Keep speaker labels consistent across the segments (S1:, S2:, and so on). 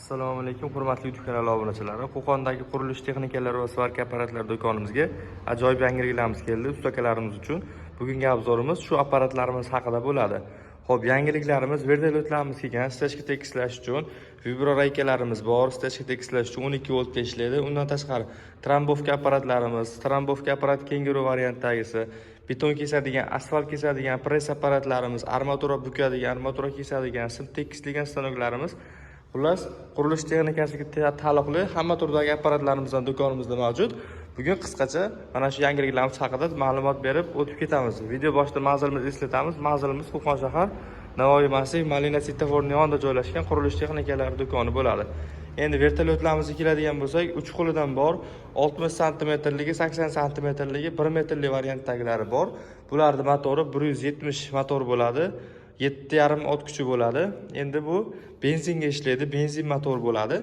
S1: Assalomu alaykum, hurmatli YouTube kanali obunachilari. Qo'qondagi qurilish texnikalari va svarka apparatlari do'konimizga ajoyib yangiliklarimiz keldi ustakalarimiz uchun. Bugungi obzorimiz shu apparatlarimiz haqida bo'ladi. Xo'p, yangiliklarimiz vertolyotlarimiz kelgan, stechka tekislash uchun vibroraykalarimiz bor, stechka tekislash uchun 12 voltda ishlaydi. Undan tashqari trombovka apparatlarimiz, trombovka apparat kenguru variantdagisi, beton kesadigan, asfalt kesadigan press apparatlarimiz, armatura bukadigan, armatura kesadigan, sim tekislagan stanoklarimiz. Xullas, qurilish texnikasiga taalluqli hamma turdagi apparatlarimizdan do'konimizda mavjud. Bugun qisqacha mana shu yangiliklarimiz haqida ma'lumot berib o'tib ketamiz. Video boshida manzilimizni eslatamiz. Manzilimiz Qo'qon shahar Navoiy massiv Malina svetoforning yonida joylashgan qurilish texnikalari do'koni bo'ladi. Endi vertolyotlarimizga keladigan bo'lsak, 3 qo'lidan bor, 60 santimetrligi, 80 santimetrligi, 1 metrli variantdagilari bor. Bularning motori 170 motor bo'ladi. 7,5 ot kuchi bo'ladi. Endi bu benzinga ishlaydi, benzin motor bo'ladi.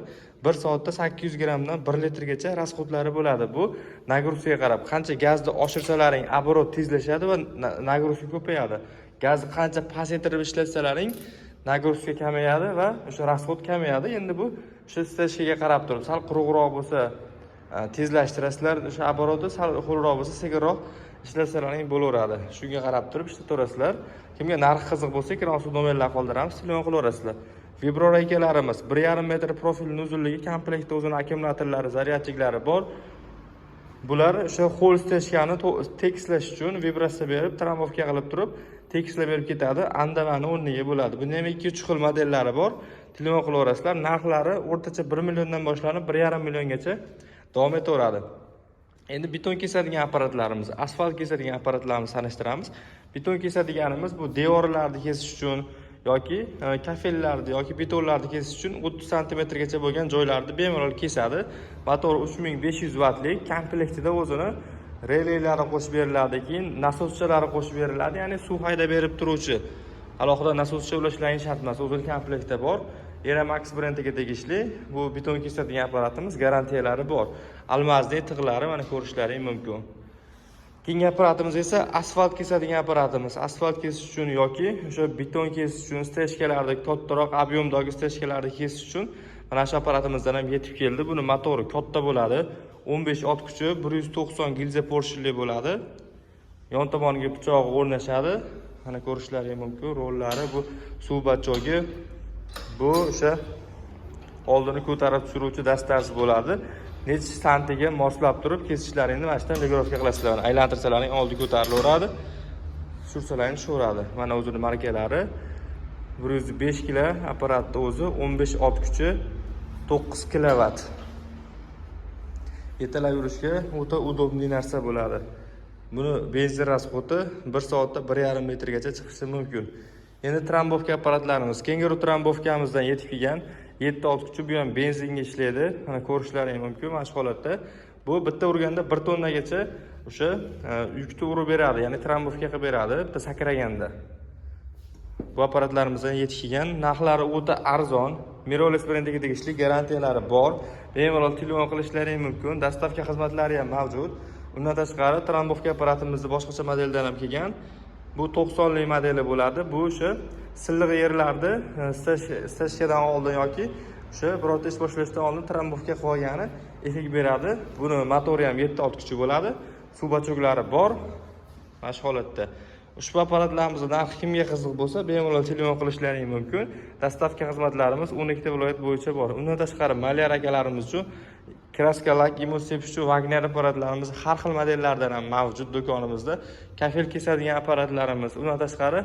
S1: 1 soatda 800 grammdan 1 litrgacha rasxodlari bo'ladi. Bu nagruzkaga qarab, qancha gazni oshirsalaring, оборот tezlashadi va nagruzka ko'payadi. Gazni qancha pasaytirib ishlatsalaring, nagruzka kamayadi va o'sha rasxod kamayadi. Endi bu o'sha stechkaga qarab turib, sal quruqroq bo'lsa tezlashtirasizlar, o'sha оборотni sal ho'lroq bo'lsa sekinroq ishlatsalaring bo'laveradi. Shunga qarab turib ishlataverasizlar. Kimga narx qiziq bo'lsa, ekran nomerlar qoldiramiz, telefon qilaverasizlar. Vibroraykalarimiz 1,5 metr profilning uzunligi, komplektda o'zini akkumulyatorlari, zaryadchiklari bor. Bular o'sha ho'l stechkani tekislash uchun vibratsiya berib, trombovka qilib turib, tekislab berib ketadi. Andavani o'rniga bo'ladi. Bunda ham 2-3 xil modellari bor. Telefon qilaverasizlar. Narxlari o'rtacha 1 milliondan boshlanib 1,5 milliongacha davom etaveradi. Endi beton kesadigan apparatlarimiz, asfalt kesadigan apparatlarimizni tanishtiramiz. Beton kesadiganimiz bu devorlarni kesish uchun yoki kafellarni yoki betonlarni kesish uchun 30 santimetrgacha bo'lgan joylarni bemalol kesadi. Motor 3500 vattlik, komplektida o'zini relaylari qo'shib beriladi, keyin nasoschalari qo'shib beriladi, ya'ni suv haydab berib turuvchi alohida nasoscha ulashlaring shart emas, o'zini komplektda bor. Eramax brendiga tegishli bu beton kesadigan apparatimiz, garantiyalari bor. Almazning tig'lari mana ko'rishlaring mumkin. Keyingi apparatimiz esa asfalt kesadigan apparatimiz. Asfalt kesish uchun yoki o'sha beton kesish uchun, stechkalarda kattaroq ob'yomdagi stechkalarni kesish uchun mana shu apparatimizdan ham yetib keldi. Buni motori katta bo'ladi. 15 ot kuchi, 190 gilza porshinli bo'ladi. Yon tomoniga pichog'i o'rnashadi. Mana ko'rishlaring mumkin. Rollari bu suv bachogi. Bu o'sha oldini ko'tarib tushiruvchi dastasi bo'ladi. Necha santiga moslab turib kesishlaringni mana shunday regulovka qilasizlar. Aylantirsalaring oldi ko'tarilaveradi. Sursalaring tushaveradi. Mana o'zining markalari. 105 kg apparatning o'zi 15 ot kuchi, 9 kilovat. Yetalab yurishga o'ta udobniy narsa bo'ladi. Buni benzin rasxodi 1 soatda 1,5 metrgacha chiqishi mumkin. Endi trombovka apparatlarimiz, kenguru trombovkamizdan yetib kelgan 7 ot kuchi, bu ham benzinga ishlaydi. Mana ko'rishlaring mumkin mana shu holatda. Bu bitta urganda 1 tonnagacha o'sha yukni urib beradi, ya'ni trombovka qilib beradi bitta sakraganda. Bu apparatlarimizdan yetib kelgan, narxlari o'ta arzon, Mirolis brendiga tegishli, garantiyalari bor. Bemalol telefon qilishlaring mumkin, dostavka xizmatlari ham mavjud. Undan tashqari trombovka apparatimizni boshqacha modeldan ham kelgan. Bu 90lik modeli bo'ladi. Bu o'sha silliq yerlarni stechkadan oldin yoki o'sha birorta ish boshlashdan oldin trombovka qo'ygani effekt beradi. Buni motori ham 7 ot kuchi bo'ladi. Suv bachoklari bor. Mana shu holatda. Ushbu apparatlarimizning narxi kimga qiziq bo'lsa, bemalol telefon qilishlaring mumkin. Dostavka xizmatlarimiz 12 viloyat bo'yicha bor. Undan tashqari malyar akalarimiz uchun kraskalak, imosepishchu, Wagner apparatlarimiz har xil modellardan ham mavjud do'konimizda. Kafel kesadigan apparatlarimiz, undan tashqari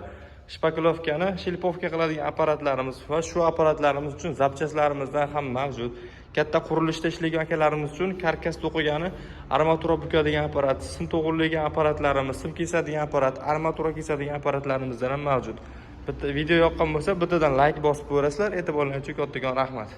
S1: shpakilovkani shilpovka qiladigan apparatlarimiz va shu apparatlarimiz uchun zapchaslarimizdan ham mavjud. Katta qurilishda ishlagan akalarimiz uchun karkas to'qigani, armatura bukadigan apparat, sim to'g'irlagan apparatlarimiz, sim kesadigan apparat, armatura kesadigan apparatlarimizdan ham mavjud. Bitta video yoqqan bo'lsa, bittadan like bosib qo'yasizlar. E'tiborlaringiz uchun kattakon rahmat.